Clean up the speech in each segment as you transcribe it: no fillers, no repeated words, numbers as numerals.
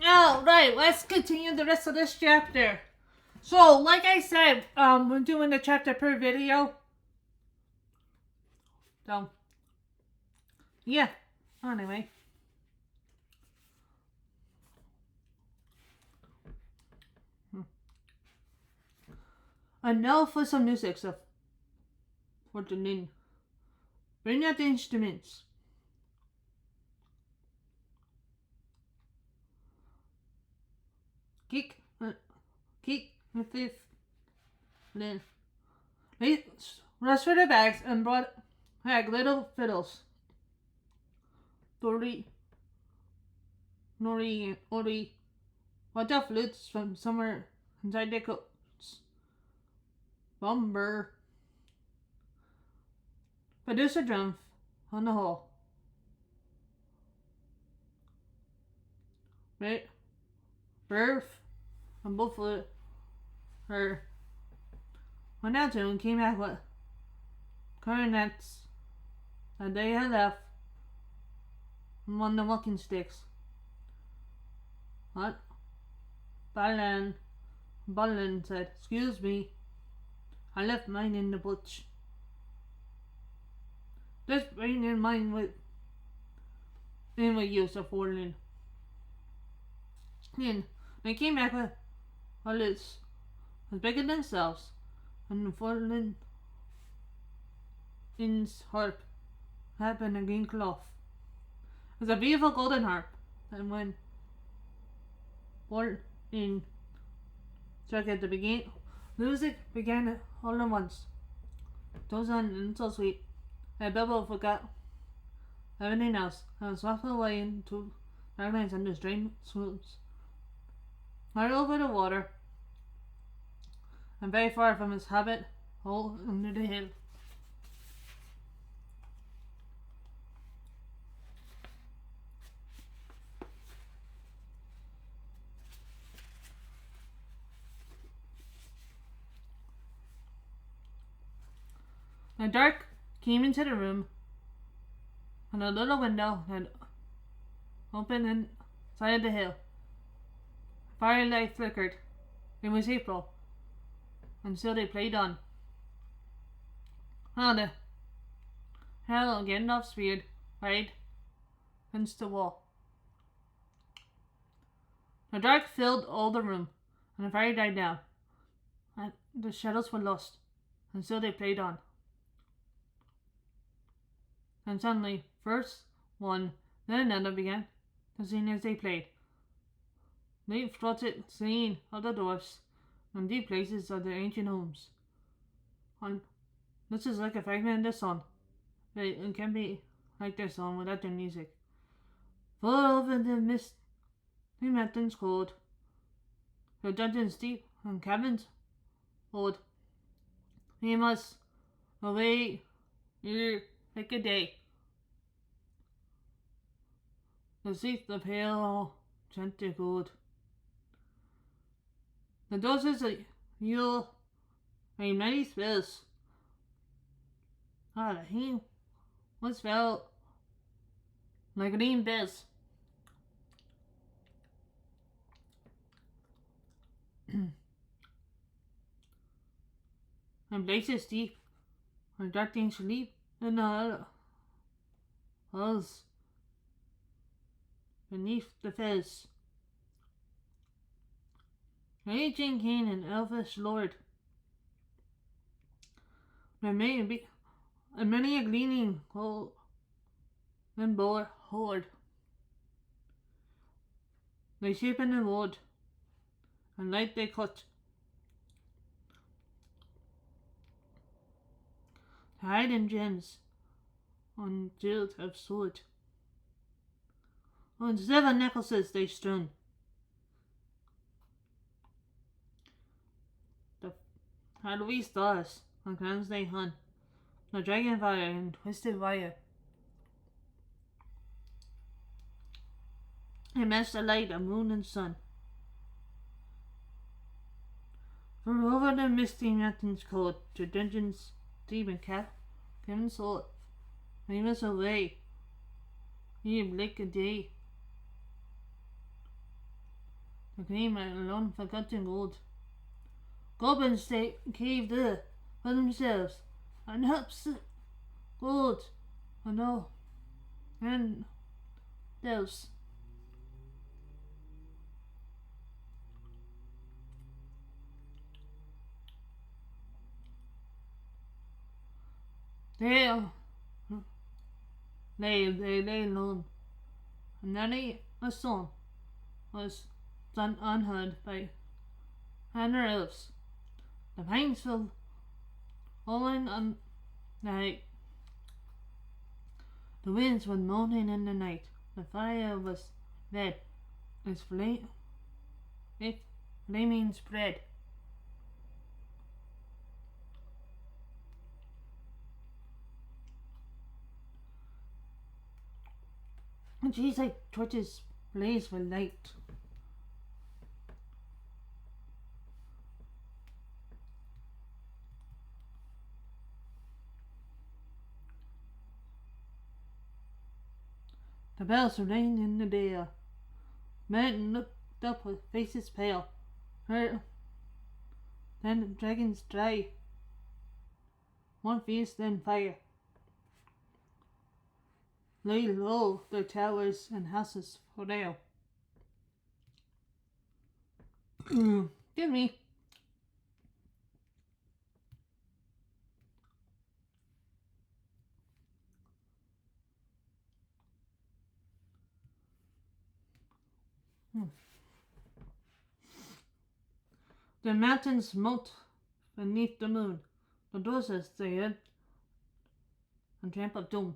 Alright, let's continue the rest of this chapter. So, like I said, we're doing the chapter per video. So, yeah. Anyway. And now for some music stuff. For the nin. Bring out the instruments. Kick, the fifth. Then, rest for the bags and brought back little fiddles. Nori, and Ori. What the flutes from somewhere inside the coats. Bumber. Producer drum on the hall. Right? Birth and both of her. When that tune came back with clarinets that they had left on the walking sticks. What? Ballin said, "Excuse me, I left mine in the butch." Just bring in mine with you, so Forlin. Then they came back with bullets as bigger than themselves, and Forlin in's harp happened a green cloth. It was a beautiful golden harp, and when Forlin struck at the beginning, music began all at once. Those on so sweet. And Bilbo forgot everything else and swept away into darkness under strange swoops. Right over the water and very far from his hobbit hole under the hill. The dark came into the room, and a little window had opened inside the hill. Firelight flickered. It was April, and so they played on. The hell Gandalf speared right against the wall. The dark filled all the room, and the fire died down, and the shadows were lost, and so they played on. And suddenly, first one, then another began to sing as they played. They floated singing of the dwarfs and deep places of their ancient homes. And this is like a fragment of the song, but it can be like their song without their music. Full over the mist, the mountains cold, the dungeons deep and cabins old. We must away here like a day. To seek the pale gentle gold. The doses of you'll made many spells. The hymn was felt like green bells. And places deep where dark things sleep in the halls beneath the fez. Raging king and elvish lord. There may be many a gleaming gold and boar hoard. They shape in the wood, and light they cut. Hide in gems on gilt of sword. On 7 necklaces they strewn. The shadowy stars on crowns they hung. The dragon fire and twisted wire. They matched the light of moon and sun. For over the misty mountains cold, to dungeons deep and cabin soul, they must away. He blink a day. the cream and alone forgotten gold. Goblins stay cave there for themselves and helps gold and all and those. They they lay alone, and many a song was done unheard by other elves. The pines fell falling on the night. The winds were moaning in the night. The fire was red as flaming spread. And trees like torches blaze with light. The bells rang in the air. Men looked up with faces pale. Then the dragons dry. One fierce, then fire. Lay low their towers and houses for now. Give me. The mountains smote beneath the moon. The dozers they hid and trampled doom.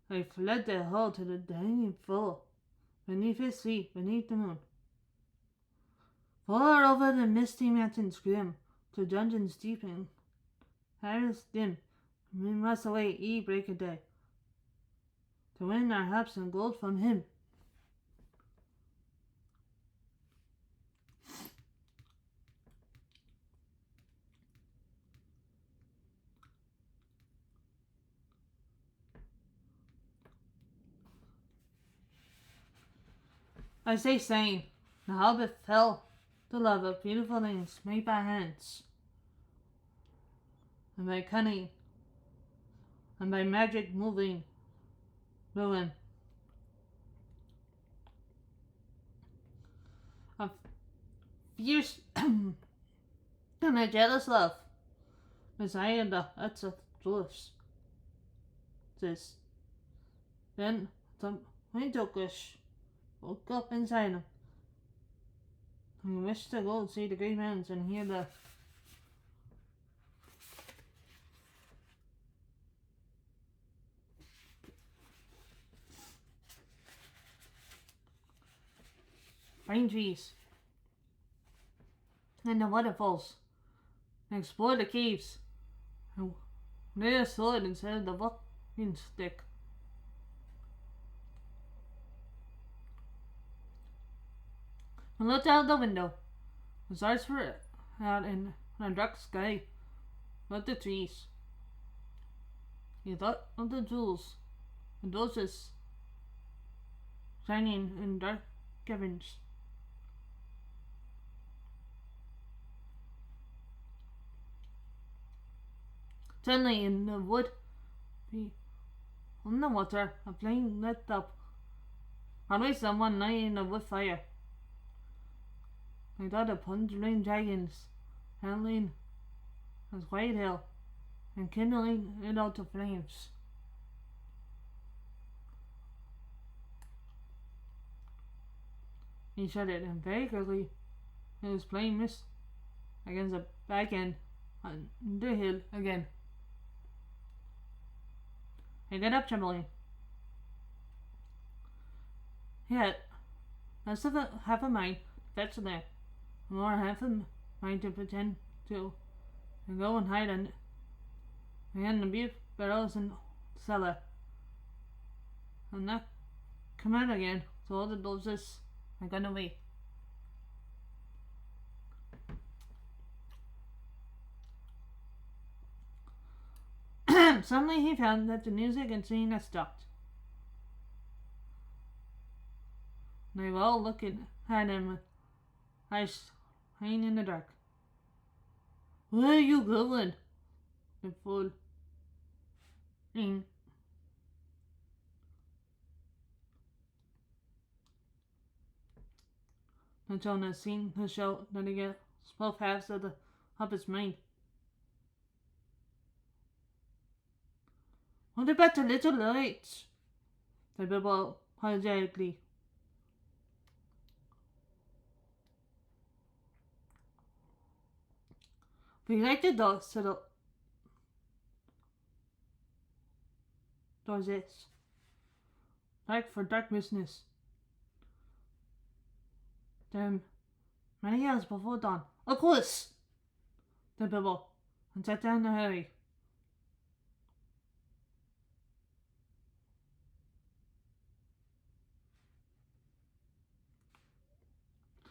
They fled their hall to the dining fall, beneath his feet, beneath the moon. Far over the misty mountains grim, to dungeons deep and shadows dim, we must away break of day, to win our harps and gold from him. As they sang, the hobbit fell to love of beautiful things made by hands, and by cunning, and by magic moving ruin. A fierce and a jealous love desired the huts of dwarfs. Then the Windokish woke up inside him. He wished to go see the great mountains and hear the pine trees and the waterfalls, and explore the caves, and lay a sword instead of the walking stick. He looked out the window. The stars were out in a dark sky with the trees. He thought of the jewels and doses shining in dark caverns. Suddenly in the wood, on the water, a flame lit up. Probably someone lying in a wood fire. I thought of plundering dragons, handling his white hill, and kindling it out to flames. He shuddered, and very quickly it was playing mist against the back end on the hill again. He got up trembling. He had less of half a mind to fetch the lamp, more half a mind to pretend to and go and hide behind the beef barrels in the cellar, and not come out again till all the doses had gone away. Suddenly he found that the music and singing had stopped. They were all looking at him with eyes hanging in the dark. Where are you going? The fool. And Jonah seemed to show that he gets both halves of the hobbit's mind. What about the little lights? Said Bilbo apologetically. We like the dogs, said Dorses. Dark for dark business. Then many hours before dawn. Of course, said Bilbo, and sat down in a hurry.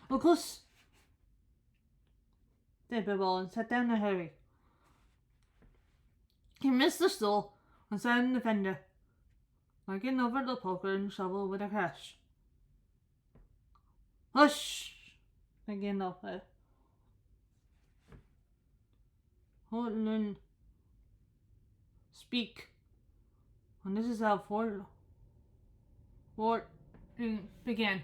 Of course, said Bilbo, and sat down in a hurry. He missed the stall and sat in the fender, looking over the poker and shovel with a crash. Hush! Again, Gandalf. Hortland, speak. And this is how Fort began.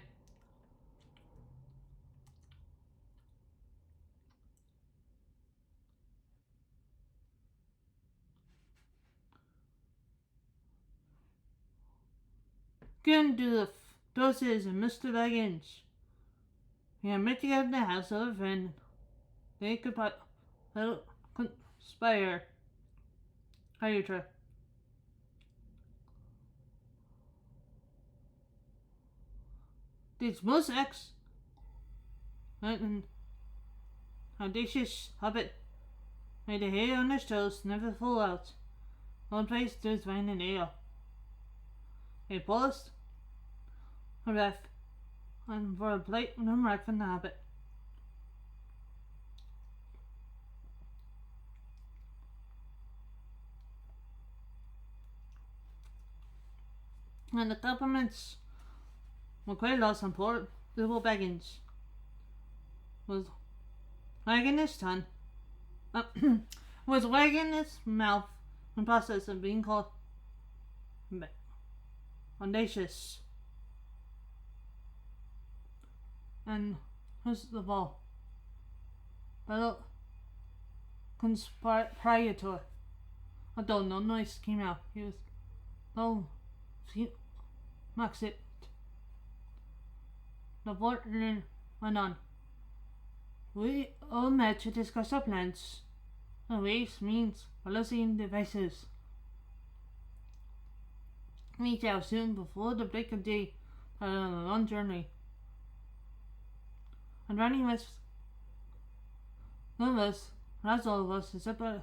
Gandalf, Dorses, and Mr. Baggins. We had met together in the house of a friend. They could conspire. Hydra. This most and audacious hobbit made the hair on his toes never fall out. One place to his wine and ale. He paused, a ref, and for a plate remark from the hobbit. And the compliments were quite lost on poor little Baggins. Was wagging his tongue, was wagging his mouth in process of being called audacious. And first of all, fellow conspirator. Although no noise came out, he was low. Max it. The Vortland went on. We all met to discuss our plans, and ways, means, policy, and devices. We shall soon before the break of day on a long journey. And running with none of us, that's all of us, except for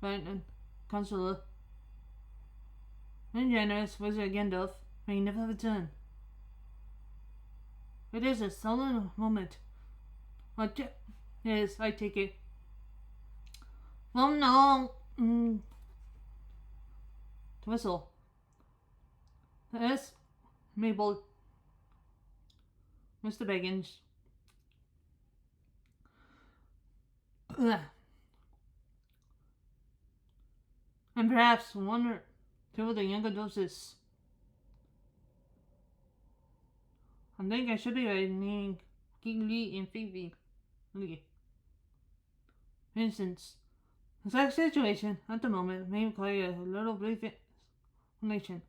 and Consular. And generous wizard Gandalf may never return. It is a solemn moment. Yes, I take it. Well, no. To whistle. Yes, Mabel. Mr. Baggins. And perhaps one or two of the younger doses. I think I should be writing King Lee and Phoebe. For instance, the exact situation at the moment may require a little brief explanation.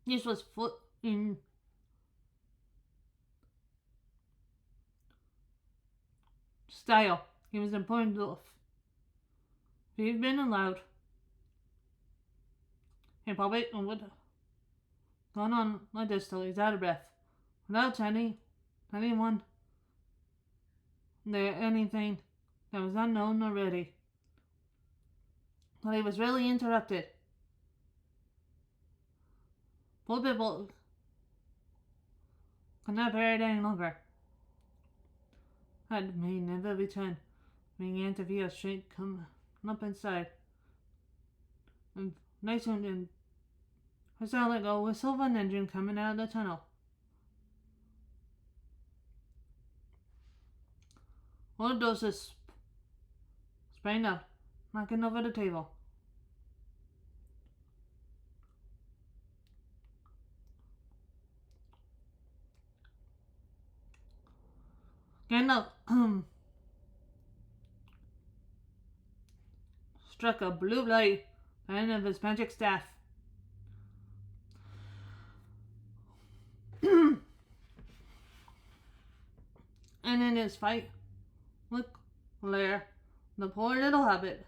This was foot in style. He was important enough. If he'd been allowed, he probably would have gone on like this till he's out of breath, without telling anyone there anything that was unknown already. But he was really interrupted. Poor people could not bear it any longer. Had may never return, began to feel strength come up inside, and nice and I saw like a whistle of an engine coming out of the tunnel. One of those is sprang up, knocking over the table. Gandalf struck a blue light at the end of his magic staff. And in his fight with Blair, the poor little hobbit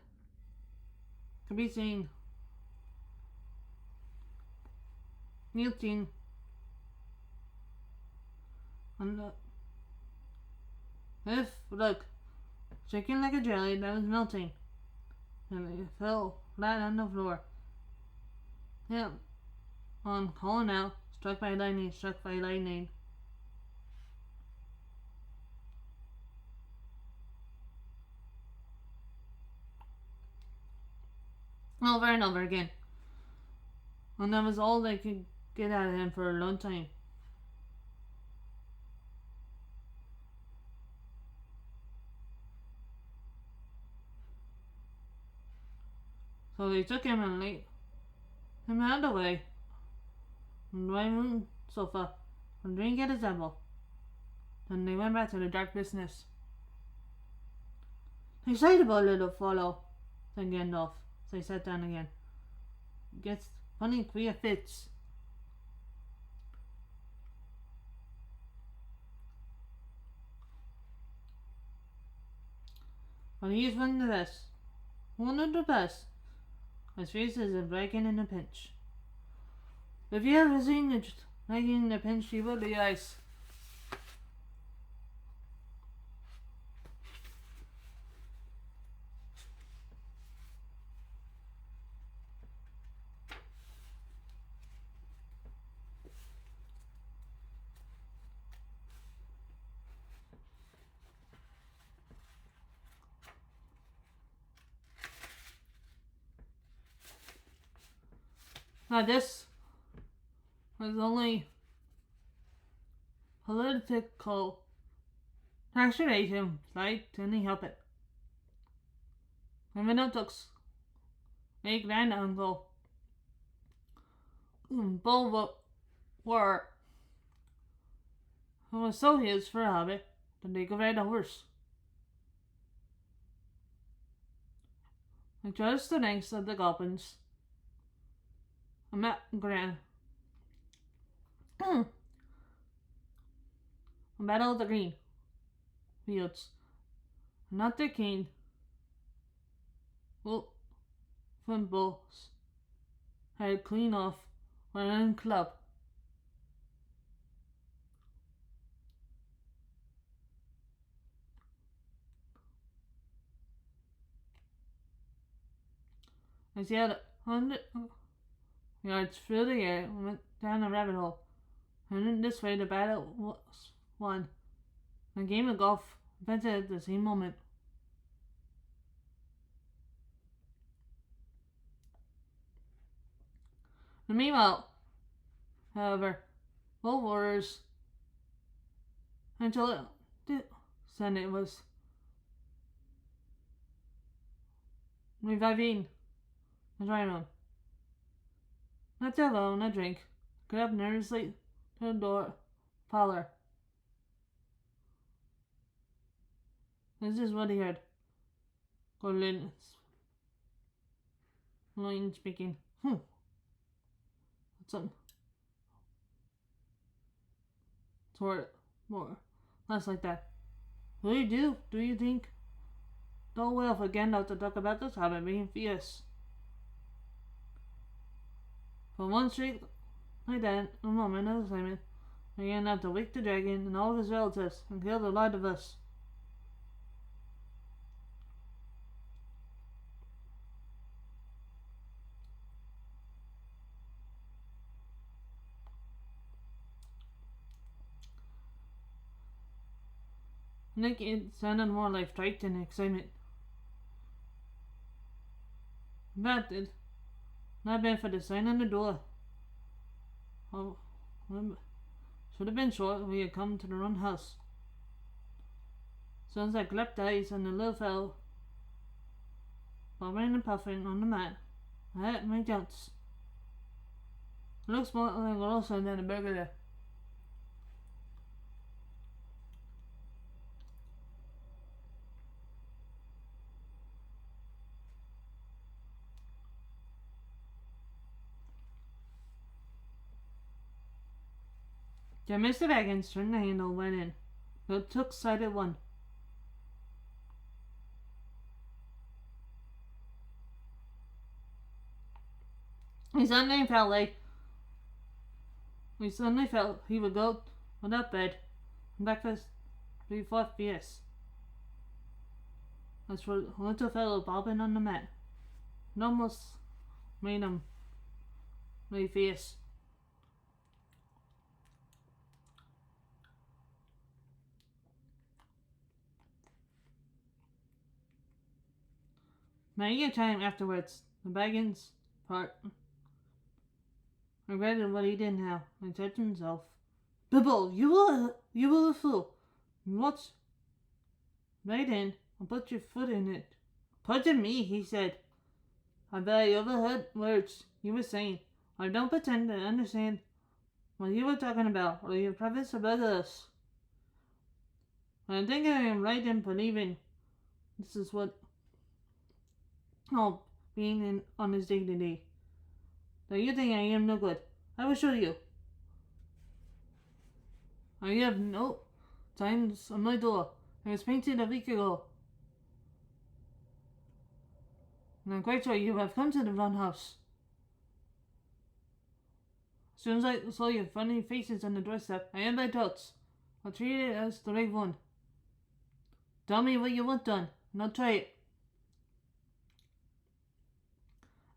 could be seen kneeling on the look, shaking like a jelly that was melting, and it fell flat on the floor. Yeah, on calling out, struck by lightning, struck by lightning. Over and over again. And that was all they could get out of him for a long time. So they took him and laid him out of the way on the room sofa and drink at his elbow. Then they went back to the dark business. Excitable little fellow, said Gandalf as they sat down again. Gets funny queer fits. But he is one of the best. One of the best. His face is a breaking in a pinch. If you ever seen it breaking in a pinch, you will be ice. Now this was only political transformation like Tony Hobbit. And Minotaur's a grand uncle Bulwark who was so huge for a hobbit that they could ride a horse. And just the ranks of the goblins. A map grand. A battle of the green fields. Not the king. Well, Fimbles had clean off one club. As he had 100 yards through the air and went down a rabbit hole. And in this way the battle was won. A game of golf invented at the same moment. And meanwhile, however, both warriors until the Senate was reviving the drawing room. Not too alone, a drink. Got up nervously to the door parlor. This is what he heard. Golden Loin speaking. What's something? Sort more. Less like that. What do you do? Do you think? Don't well for Gandalf to talk about this hobbit being fierce. For one street like that, a moment of excitement, began up to wake the dragon and all of his relatives and kill the lot of us. Nick, it sounded more like fright than excitement. That did not been for the sign on the door. Oh, should have been sure we had come to the run house. Sounds like clapped eyes and the little fellow bobbing and puffing on the mat. I had my doubts. It looks more like a also than a burglar. Then Mr. Baggins turned the handle and went in. But took sight at one. He suddenly felt he would go without bed and breakfast before fierce. As for the little fellow bobbing on the mat, it almost made him really fierce. Many a time afterwards, the Baggins part regretted what he did now and said to himself, "Bibble, you were a fool. What's right in and put your foot in it." "Pardon me," he said. "I bet I overheard words you were saying. I don't pretend to understand what you were talking about or your preface about us. I think I am right in believing this is what being in on his dignity. Though you think I am no good, I will show you. I have no signs on my door. It was painted a week ago. And I'm quite sure you have come to the wrong house. As soon as I saw your funny faces on the doorstep, I had my doubts. I'll treat it as the right one. Tell me what you want done, and I'll try it.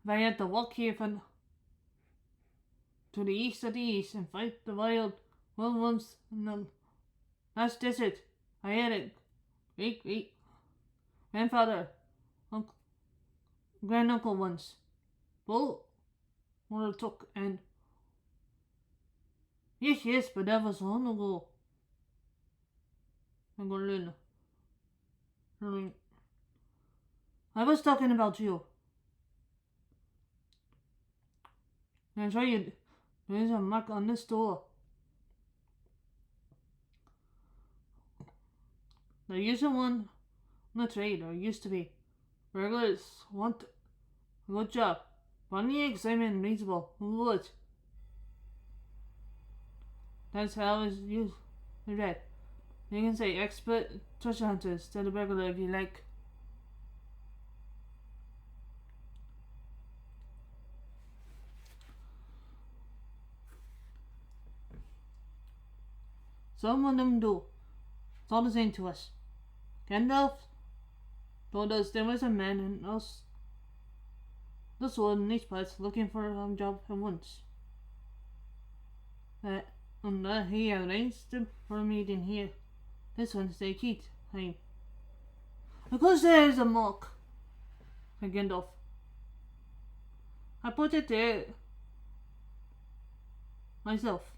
If I had to walk here to the east of the east and fight the wild ones in the last desert, I had it. Great grandfather, uncle, granduncle once. Both were took and yes, but that was long ago. I'm gonna learn. I was talking about you. I'm sure there's a mark on this door. There isn't one on the trade, or used to be. Burglars want a good job. Funny, excitement, and reasonable. Who would? That's how it's used. Read. You can say expert treasure hunters to the burglar if you like. Some of them do. It's all the same to us. Gandalf told us there was a man in the sword in these parts looking for a job at once. And he arranged for a meeting here this Wednesday time. Of course there is a mark, said Gandalf. I put it there myself.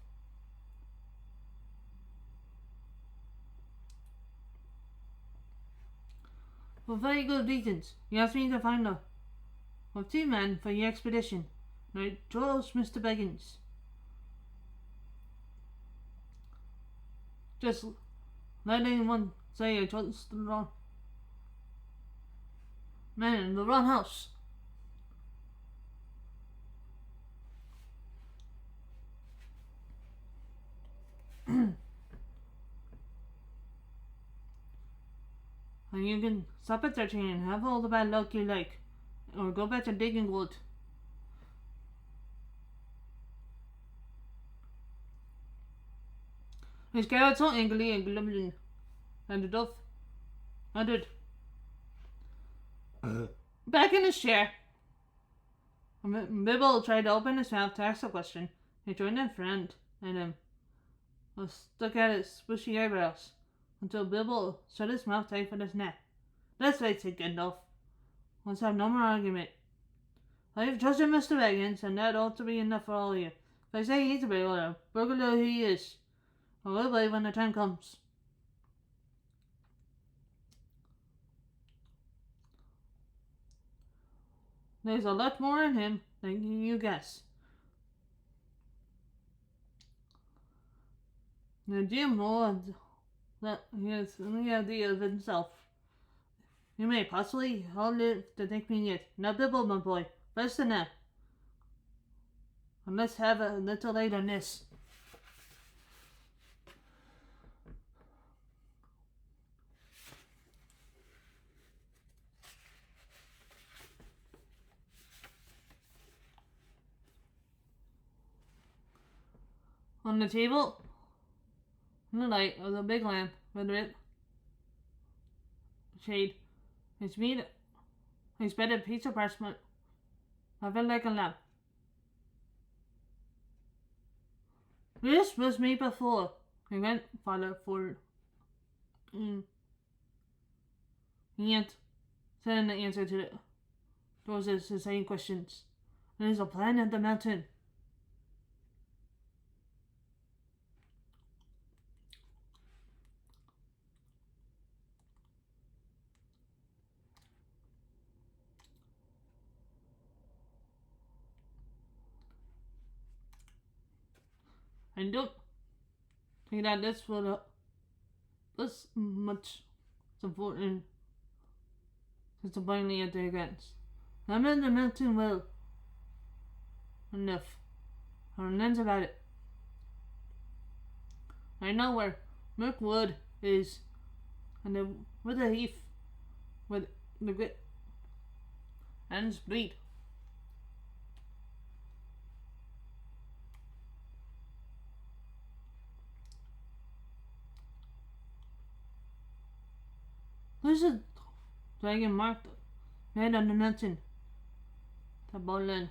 For very good reasons. He asked me to find a 2 men for your expedition. And I chose Mr. Baggins. Just let anyone say I chose the wrong man in the wrong house. And you can stop at searching and have all the bad luck you like, or go back to digging gold. His carrots so angrily and grumbling, and the dove uttered back in his chair. Bibble tried to open his mouth to ask a question. He turned and frowned at him, or stuck at his bushy eyebrows, until Bibble shut his mouth tight with his neck. That's right, said Gandalf. Let's have no more argument. I have trusted Mr. Baggins, and that ought to be enough for all of you. If They say he's a burglar. Burglar he is. I will believe when the time comes. There's a lot more in him than you guess. The Jim knows that he has any idea of himself. You may possibly outlive to take me yet. Now bibble, my boy. First than that. And let's have a little light on this. On the table, in the light of the big lamp with red shade, it's spread a piece of parchment. I felt like a lamp. This was me before. I went farther forward. Yet, said the answer to those is the same questions. There's a plan at the mountain. I don't think that this will this much important disappointingly at the events. I'm in the mountain well enough. I'm learns about it. I know where Mirkwood is and with the heath with the grit and bleed. There's a dragon marked made on the mountain. The Bolin.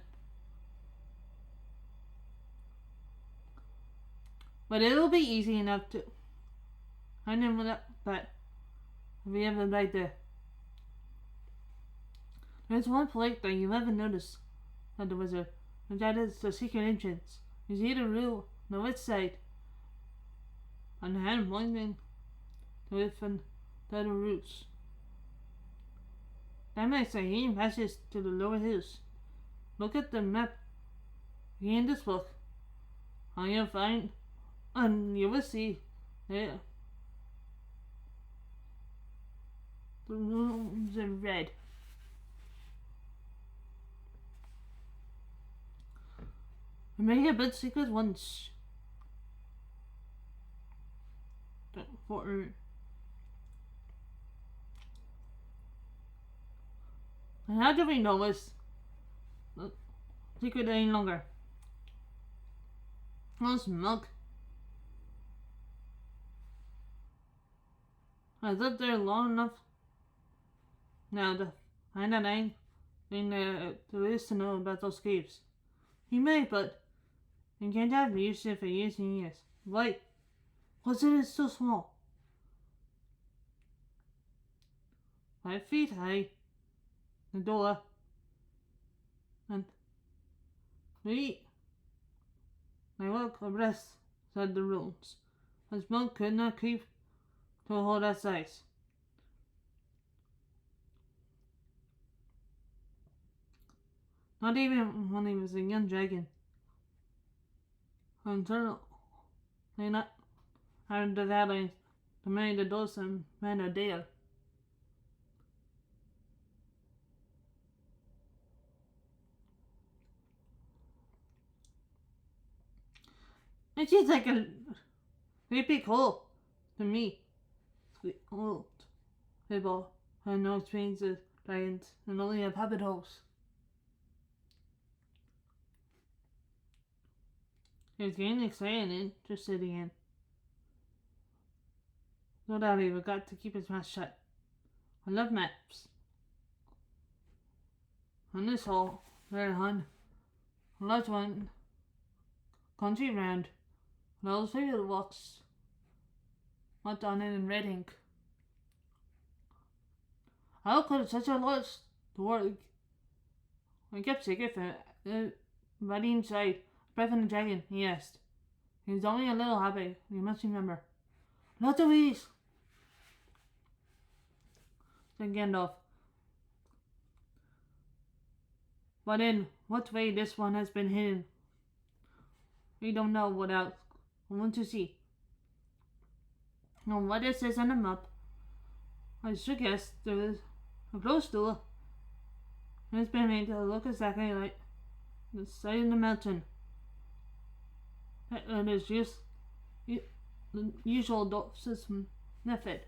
But it'll be easy enough to find him without that. If we have him right there. There's one place that you haven't noticed, said the wizard, and that is the secret entrance. You see the room on the west side, and the hand pointing to it from the other roots. That makes a hidden passage to the lower hills. Look at the map in this book, and you'll find, and you will see there. The rooms are red. I may have been secret once. And how do we know it's secret any longer? Oh, smoke. I lived there long enough now to find out anything there is to know about those caves. You may, but you can't have used it for years and years. Why? Was it so small? 5 feet high. The door. And 3. I walk abreast, said the runes. The smoke could not keep to hold that size. Not even when he was a young dragon. Until they not had the valley to many the doors and men a dale. And she's like a great big hole to me. Sweet old people have no experience with dragons and only have hobbit holes. He was getting excited and interested again. No doubt he forgot to keep his mouth shut. I love maps. On this hole, there hung a large one, country round, and all the walks marked on it in red ink. How could such a large door I kept secret from the body inside? breath in the dragon? He asked. He was only a little hobbit, you must remember. Lots of ways, said Gandalf. But in what way this one has been hidden, we don't know without. I want to see. Now, what it says on the map, I should guess there is a closed door. And it's been made to look exactly like the side of the mountain. And it's just the usual dwarf's method.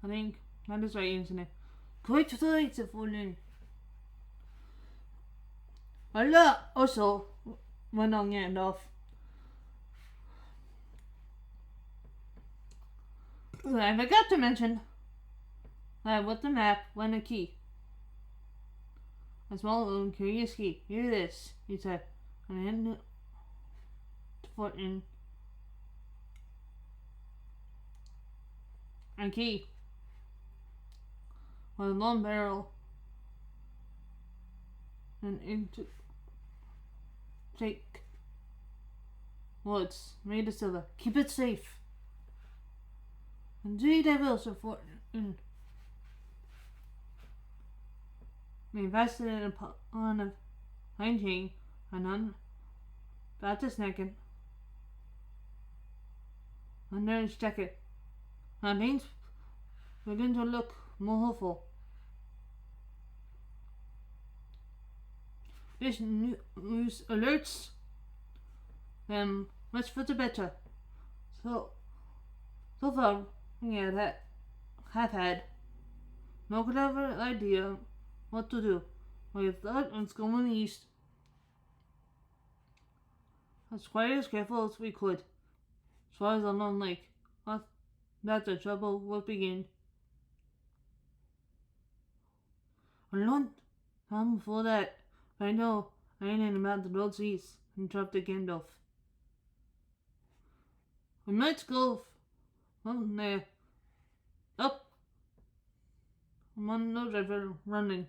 I think that is right, isn't it? Quite right, said Fulton. Allah also went on Gandalf. I forgot to mention that with the map went a key. A small and curious key. Hear this, he said, and handed it to Fulton. A key with a long barrel and into thick woods made of silver. Keep it safe. Indeed I will, said Fulton. We invested it upon a fine chain and unbound his neck and under his jacket. Now things begin to look more hopeful. This news alerts them much for the better. So far we have had no clever idea what to do. We thought it's going east as quite as careful as we could. As far as unknown lake, that the trouble will begin. A long time before that, I know I ain't about the roads east, interrupted Gandalf. We might go from there up among the river running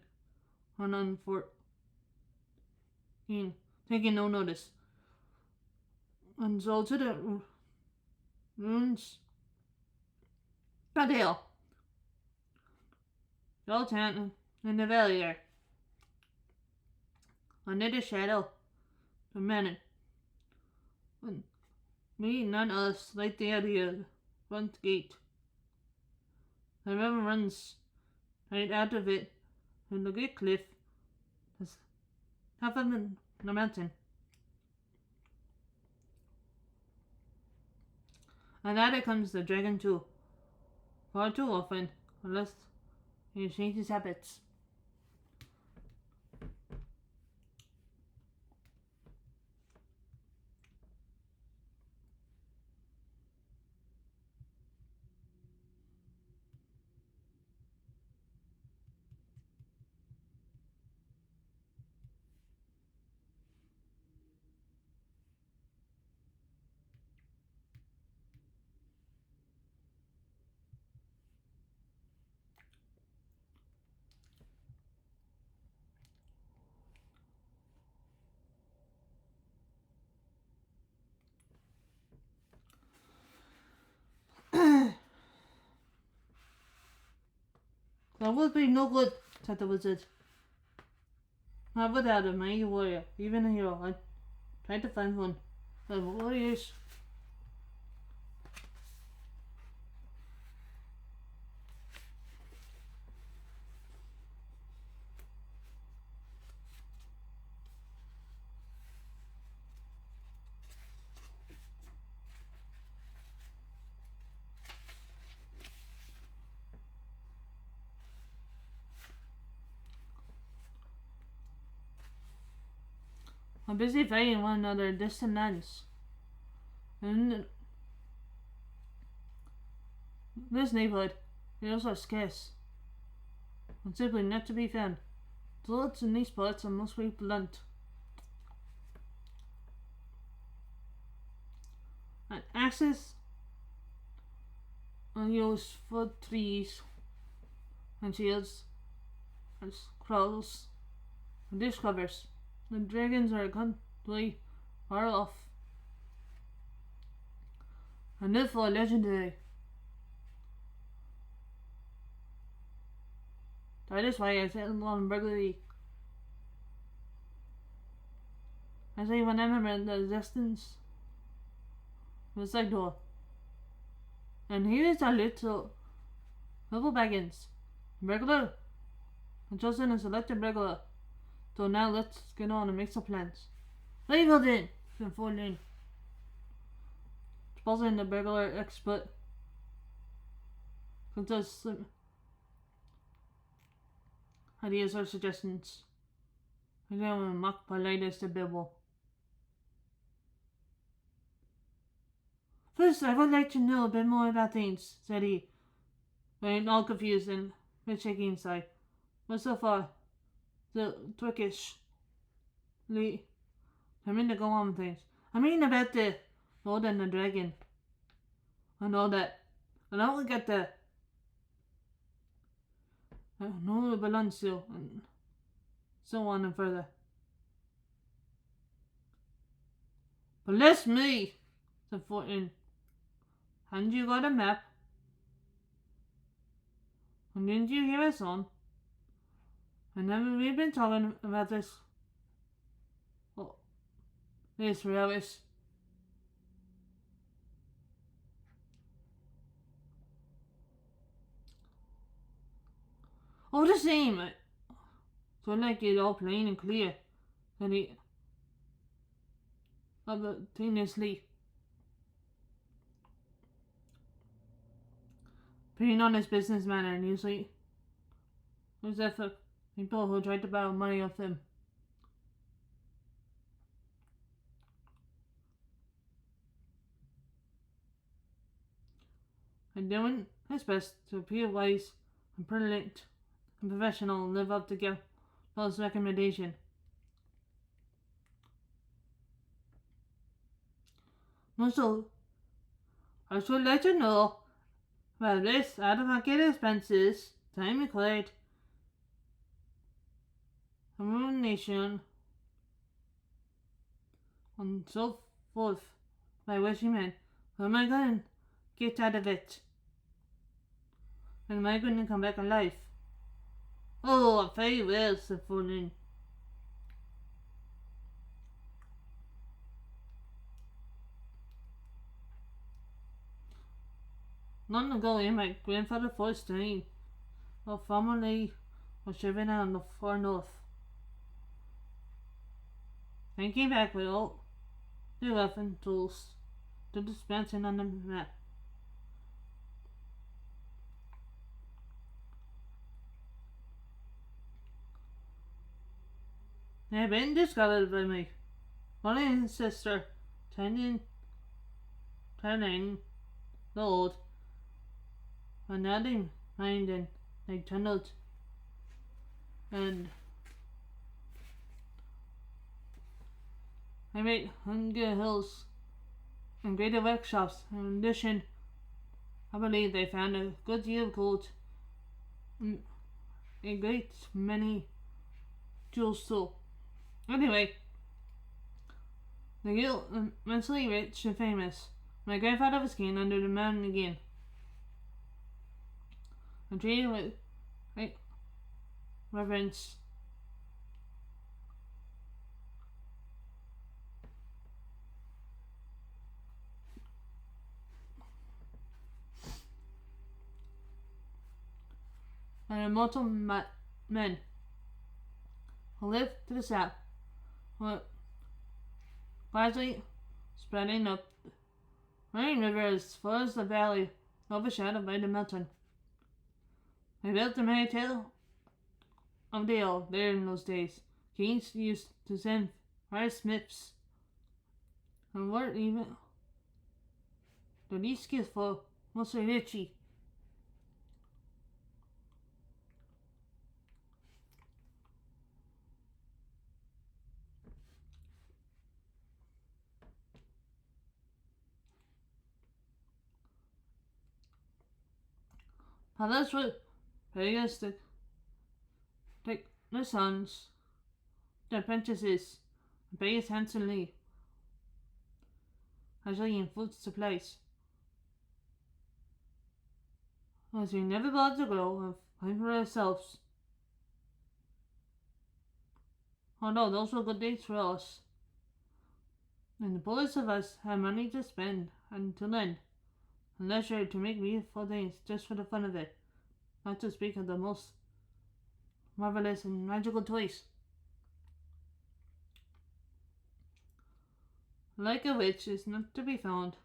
on 14, taking no notice. And so to the ruins of the hill. The old town in the valley there. Under the shadow, the man. We none of us like the idea of the front gate. The river runs right out of it, and the great cliff is half of the mountain. And out it comes the dragon too. Far too often, unless he changes habits. That would be no good, said the wizard. Not without a mighty warrior, even a hero. I tried to find one. The warriors are busy fighting one another in distant lands. In this neighborhood, heroes are scarce and simply not to be found. Swords in these parts are mostly blunt. And axes are used for trees, and shields as crows and discovers the dragons are country far off and live for legendary. That is why I settled on burglary. I say when I remember the existence of the side door. And here is our little Baggins. Burglar. And Justin is a selected burglar. So now let's get on and make some plans. Leave it in, said Fortune. Supposing the burglar expert could just some ideas or suggestions. I don't mock politeness to Bibble. First, I would like to know a bit more about things, said he, being all confused and with shaking inside. But so far, the Twickish I mean to go on with things. I mean about the Lord and the Dragon. And all that. And I only got the no belongs to and so on and further. Bless me, said Fortune. Hadn't you got a map? And didn't you hear a song? And haven't we been talking about this? Oh, this for hours. Oh, the same. So like it all plain and clear. Then he simultaneously putting on his business manner and usually was there for people who tried to borrow money off him. And doing his best to appear wise and prudent and professional and live up to Gil's recommendation. Also, I should let you know about this out of pocket expenses, time required, illumination, and so forth, by which you meant, what am I going to get out of it? And am I going to come back alive? Oh, very well, said Fulton. Long ago, in my grandfather's first time, our family was driven out on the far north. I came back with all the weapon tools to dispensing on the map. They had been discovered by my brother and sister, turning the old, and now they mined and they tunneled and I made Hunger Hills and greater workshops. In addition, I believe they found a good deal of gold and a great many jewels too. Anyway, the guild immensely rich and famous. My grandfather was king under the mountain again. And treated with great reverence. And immortal men who lived to the south were gradually spreading up running river as far as the valley overshadowed by the mountain. They built the merry tale of the old there in those days. Kings used to send firesmiths and weren't even the least skillful, mostly richy. Now that's what Vegas take their sons the apprentices and pays handsomely, especially in food supplies. As we never bothered to grow and find for ourselves. Although those were good days for us. And the boys of us had money to spend and to lend, and leisure to make beautiful things just for the fun of it, not to speak of the most marvelous and magical toys. Like of which is not to be found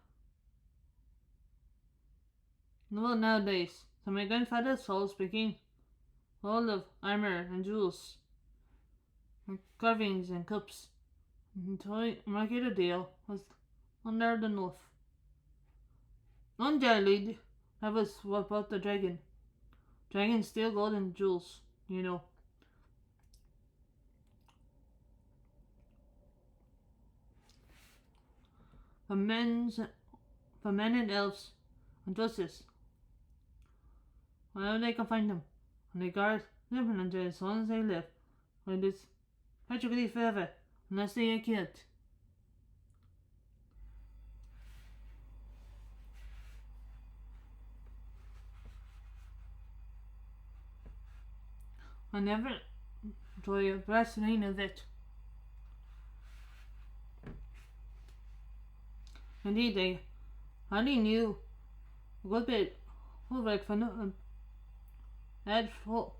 in the world nowadays. So my grandfather's halls became full of armor and jewels, and carvings and cups. And toy market a deal was under the north. Undoubtedly, that was what brought the dragon. Dragons steal gold and jewels, you know. For men and elves and dwarfs, wherever they can find them, and they guard them until as long as they live, for it is practically forever, unless they are killed. I never enjoy a brass line of it. Indeed, they hardly knew a good bit of it for nothing. That's full.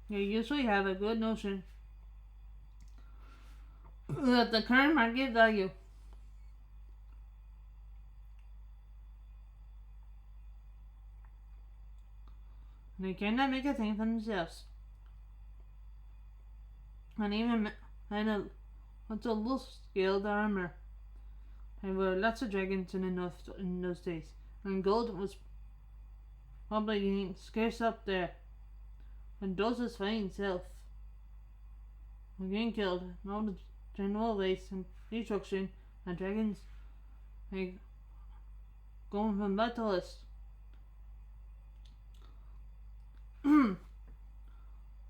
They usually have a good notion that the current market value and they cannot make a thing for themselves. And even on a low scale armor. There were lots of dragons in the north in those days, and gold was probably getting scarce up there. And those was finding himself were getting killed, and all the general waste and destruction, and dragons like going from battleless.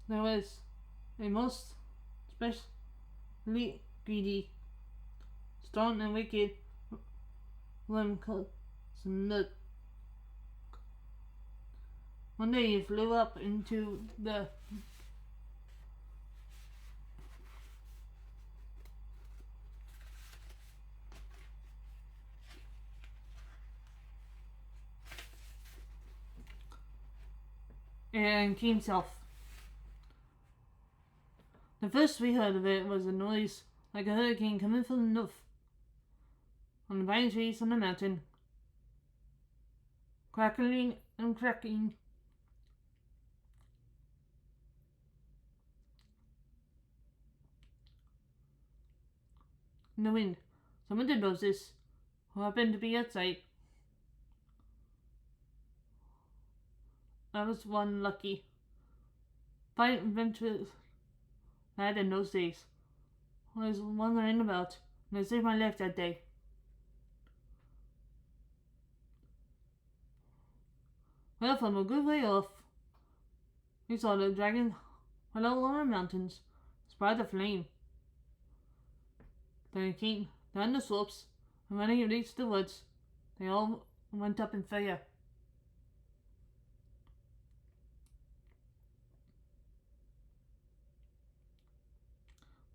There was a most especially greedy, strong and wicked one called Snook. One day he flew up into the and killed himself. The first we heard of it was a noise like a hurricane coming from the north. On the pine trees on the mountain, crackling and cracking. In the wind, some of the noses who happened to be outside. I was one lucky, fine adventurous lad in those days. I was wondering about, and I saved my life that day. Well, from a good way off, we saw the dragon below on the mountains, spread the flame. Then it came down the slopes, and when he reached the woods, they all went up in fire.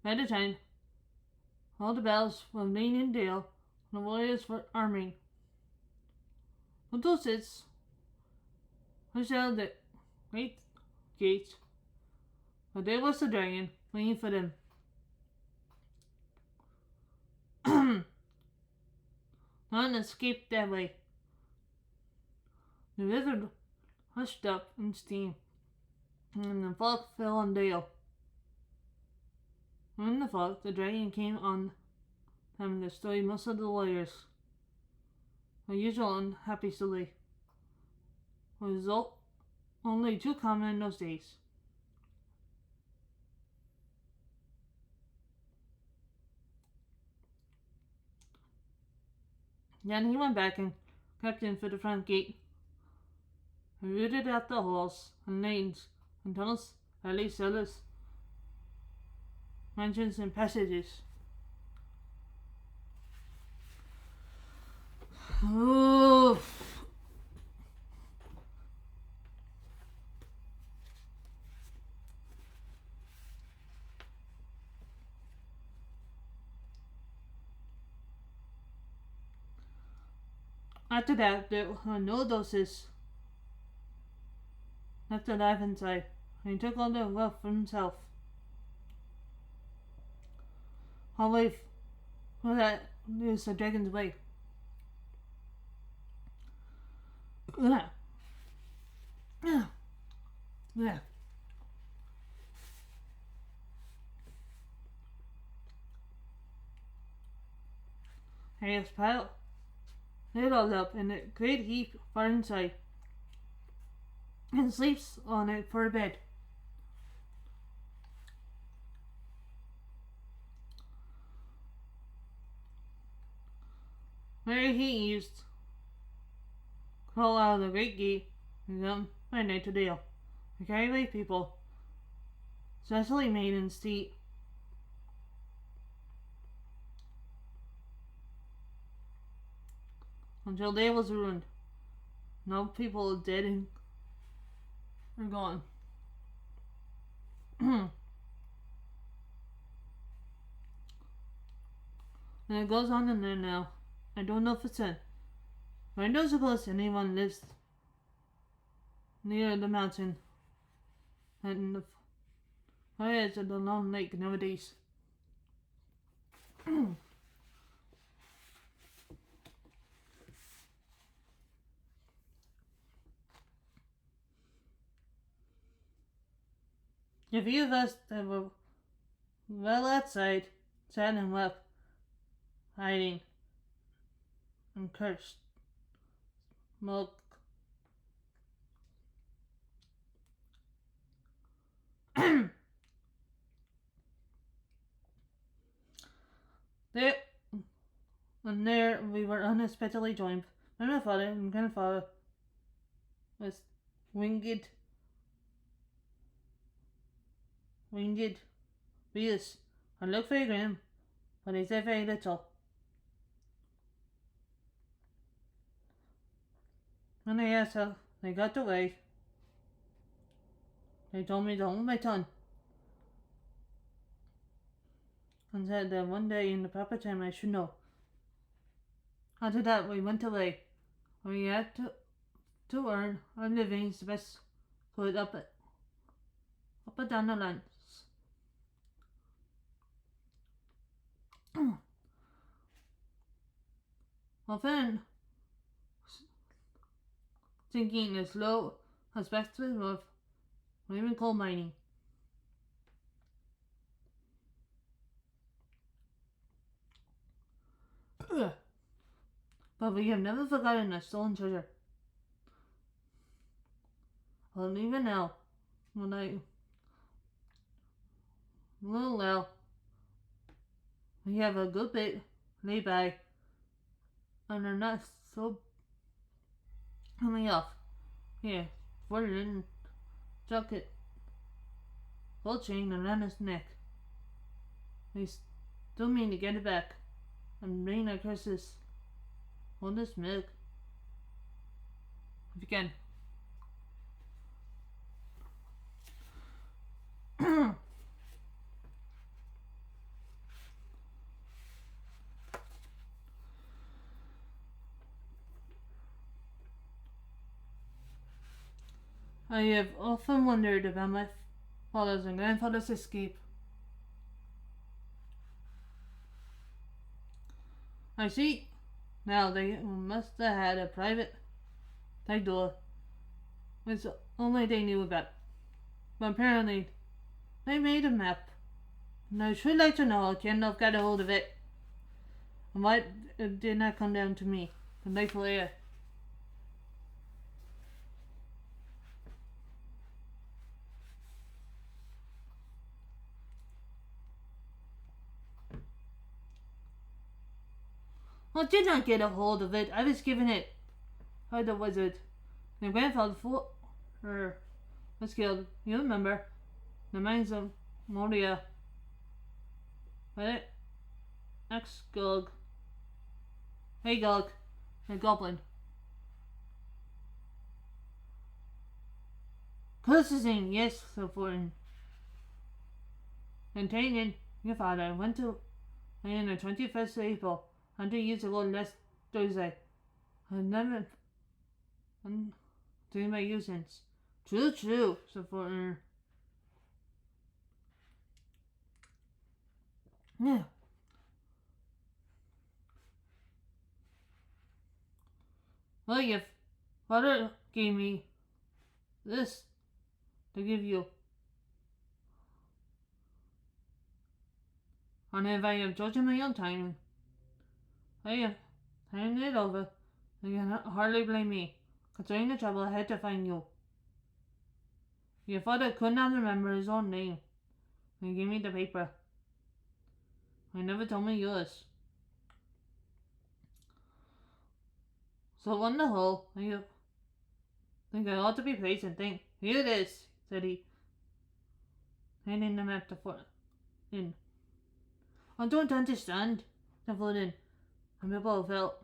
By the time all the bells were ringing Dale, and the warriors were arming. But those hits pushed out the great gate, but there was the dragon waiting for them. None escaped that way. The river hushed up in steam, and the fog fell on Dale. In the fog, the dragon came on them to destroy most of the warriors. A usual unhappy story. A result only too common in those days. Then he went back and crept in through the front gate, and rooted out the halls and lanes and tunnels, alleys, cellars, mansions and passages. Oh. After that, there were no doses. Left alive inside, and he took all the wealth for himself. However, for that is the dragon's way. Yeah. Yeah. Yeah. He has piled it all up in a great heap far inside, and sleeps on it for a bed. Mary he used crawl out of the great gate and come by night to Dale, to carry away people, especially maidens to eat. Until Dale was ruined. No people dead and are gone. And it goes on and on now. I don't know if it's in. But I don't suppose anyone lives near the mountain and the far edge of the long lake nowadays. A few of us that were well outside sat and wept, hiding and cursed. Smoke. There and there we were unexpectedly joined by my father and grandfather with winged beasts. I looked very grim, but they said very little. When I asked how they got away, they told me to hold my tongue and said that one day in the proper time I should know. After that we went away. We had to earn our livings the best could up and down the lands. Often sinking as low as back to the north, or even coal mining. But we have never forgotten our stolen treasure. Well, even now, when I little now, we have a good bit laid by, and are not so coming off. Here, for it jacket, gold chain around his neck. We still mean to get it back and bring our curses on this milk. If you can. I have often wondered about my father's and grandfather's escape. I see now they must have had a private back door, which only they knew about. But apparently, they made a map, and I should like to know how Gandalf got a hold of it, and why it did not come down to me, the rightful heir. I did not get a hold of it. I was given it by the wizard. My grandfather was killed. You remember the mines of Moria. But ex-Gug. Hey Gug, a goblin. Cursing, yes, so important. Containing your father went to on the 21st of April, 100 years ago last Thursday. I never doing my usings. True, so for yeah. Well, your father gave me this to give you. And if I have judged my own timing, I have handed it over. You can hardly blame me, considering the trouble I had to find you. Your father could not remember his own name. He gave me the paper. He never told me yours. So on the whole, I think I ought to be praised and thanked. Here it is, said he, handing the map to in. I don't understand, said Foden, and Bilbo felt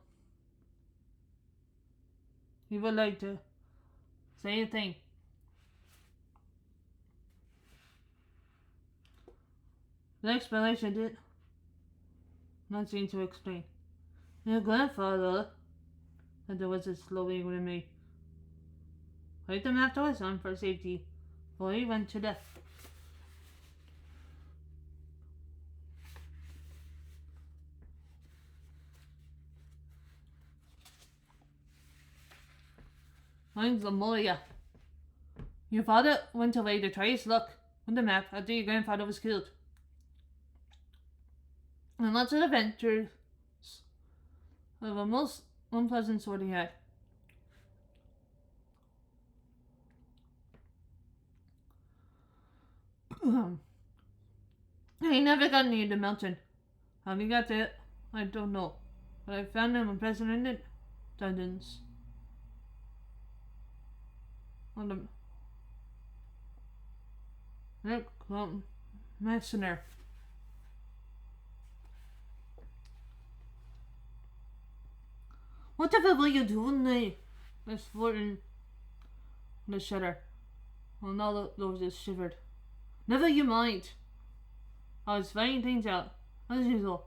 he would like to say a thing. The explanation did not seem to explain. Your grandfather, said the wizard slowly grimly, laid the map to his son for safety before he went to death. Mine's Amoria. Your father went away to try his luck with the map after your grandfather was killed. And lots of adventures of a most unpleasant sort he had. He never got near the mountain. How he got there, I don't know. But I found him imprisoned in dungeons. On the Messenger. What the hell were you doing there? Miss Fulton the shutter. Well, now the roses shivered. Never you mind. I was finding things out, as usual.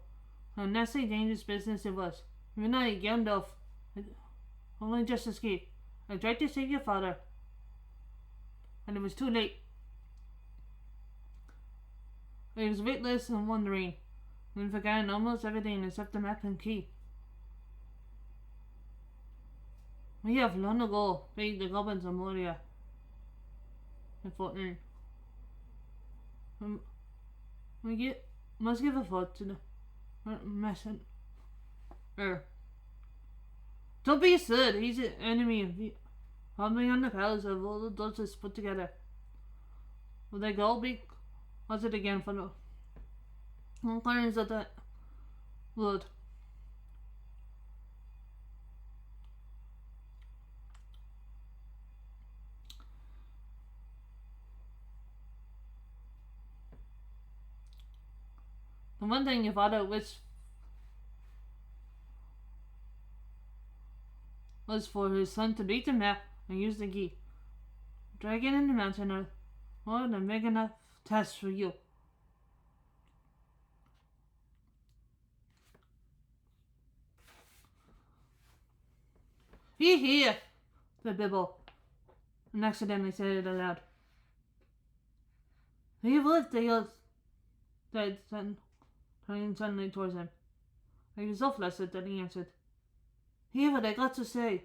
How nasty dangerous business it was. Even I, Gandalf, only just escaped. I tried to save your father, and it was too late. I was weightless and wandering, and forgotten almost everything except the map and key. We have long ago beat the goblins of Moria. I thought, we must give a thought to the messenger. Don't be sad, he's an enemy of you. Probably on the powers of all the dodges put together. Will they go be it again for the corners of that wood? The one thing your father wished was for his son to beat the map and use the key. Dragon in the mountain are more than big enough task for you. Here, said Bibble, and accidentally said it aloud. He was the said son, turning suddenly towards him. He was so flustered that he answered, Hear what I got to say.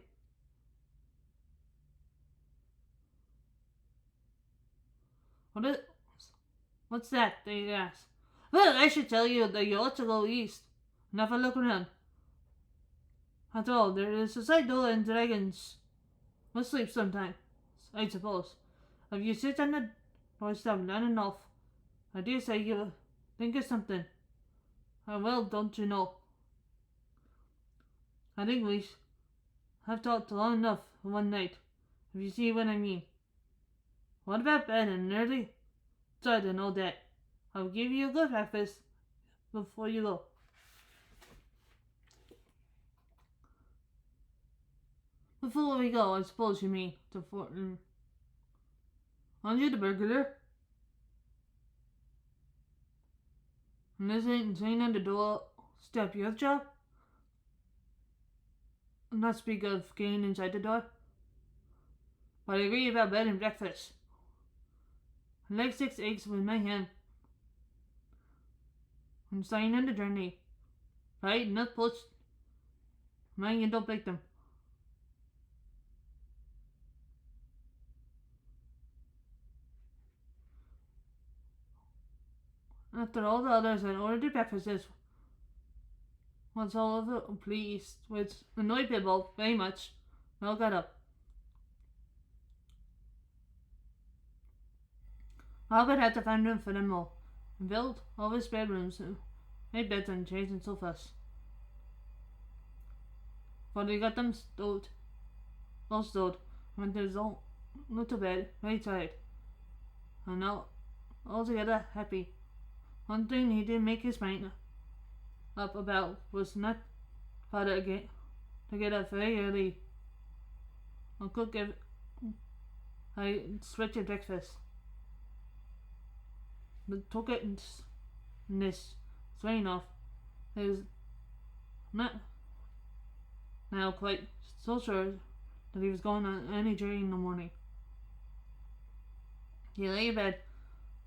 What's that? They asked. Well, I should tell you that you ought to go east and have a look around. After all, there is a side door and dragons must sleep sometimes, I suppose. If you sit on the doorstep long enough, I dare say you'll think of something. Well, don't you know? I think we have talked long enough for one night, if you see what I mean. What about bed and early start and all that? I'll give you a good breakfast before you go. Before we go, I suppose you mean to Fortin. Aren't you the burglar? And this ain't saying on the doorstep your job? And not speak of getting inside the door. But I agree about bed and breakfast. I like 6 eggs with my hand. I'm starting on the journey. Right? Not push. Mind you don't break them. After all the others had ordered breakfasts, was all over pleased, which annoyed Bibble very much. Well got up. Hobbit had to find room for them all, and built all his bedrooms, made beds and chairs and sofas. For they got them all stowed, went to his own little bed, very tired, and now altogether happy. One thing he did make his mind up about was not father again to get up very early and cook a stretchy breakfast. But took it in this strain off. He was not now quite so sure that he was going on any journey in the morning. He lay in bed,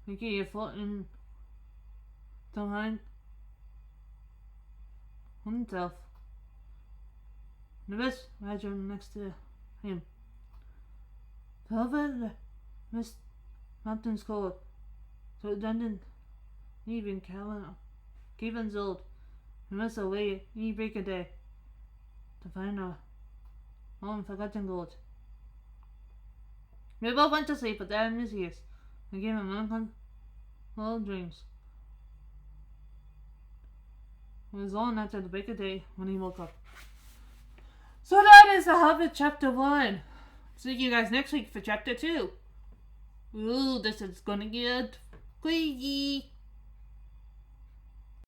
making a foot in behind himself. The best bedroom next to him. However, Miss Mountain's cold, so it didn't even Kevin's old. He must away any break a day to find a long forgotten gold. We both went to sleep with Dad in his ears and gave him uncomfortable dreams. It was long after the break of day when he woke up. So that is The Hobbit Chapter 1. See you guys next week for Chapter 2. Ooh, this is gonna get crazy.